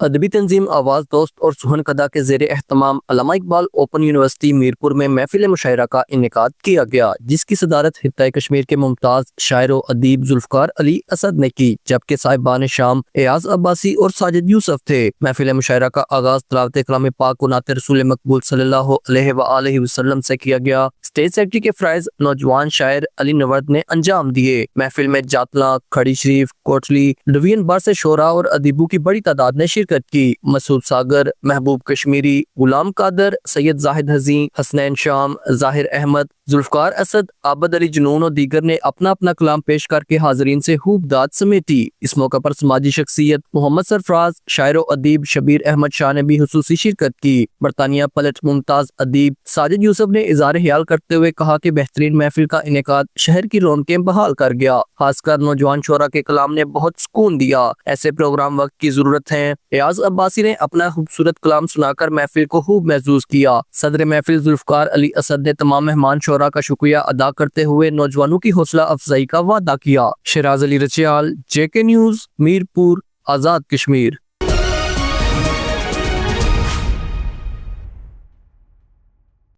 ادبی تنظیم آواز دوست اور سہن کدا کے زیر اہتمام علامہ اقبال اوپن یونیورسٹی میرپور میں محفل مشاعرہ کا انعقاد کیا گیا، جس کی صدارت خطہ کشمیر کے ممتاز شاعر و ادیب ذوالفقار علی اسد نے کی، جبکہ صاحبان شام ایاز عباسی اور ساجد یوسف تھے۔ محفل مشاعرہ کا آغاز تلاوت کلام پاک و نعت رسول مقبول صلی اللہ علیہ وآلہ وسلم سے کیا گیا۔ اسٹیج سیکرٹری کے فرائض نوجوان شاعر علی نورد نے انجام دیے۔ محفل میں جاتلاں، کھڑی شریف، کوٹلی ڈویژن بار سے شعراء اور ادیبوں کی بڑی تعداد نے شرکت کی۔ مسعود ساگر، محبوب کشمیری، غلام قادر، سید زاہد حزین، حسنین شام، ظاہر احمد، ذوالفقار اسد، عابد علی جنون اور دیگر نے اپنا اپنا کلام پیش کر کے حاضرین سے خوب داد سمیٹی۔ اس موقع پر سماجی شخصیت محمد سرفراز، شاعر و ادیب شبیر احمد شاہ نے بھی خصوصی شرکت کی۔ برطانیہ پلٹ ممتاز ادیب ساجد یوسف نے اظہار خیال کرتے ہوئے کہا کہ بہترین محفل کا انعقاد شہر کی رونقیں بحال کر گیا، خاص کر نوجوان شعراء کے کلام نے بہت سکون دیا۔ ایسے پروگرام وقت کی ضرورت ہیں۔ ایاز عباسی نے اپنا خوبصورت کلام سنا کر محفل کو خوب محظوظ کیا۔ صدر محفل ذوالفقار علی اسد نے تمام مہمان شعراء کا شکریہ ادا کرتے ہوئے نوجوانوں کی حوصلہ افزائی کا وعدہ کیا۔ شیراز علی رچیال، JK نیوز، میرپور، آزاد کشمیر۔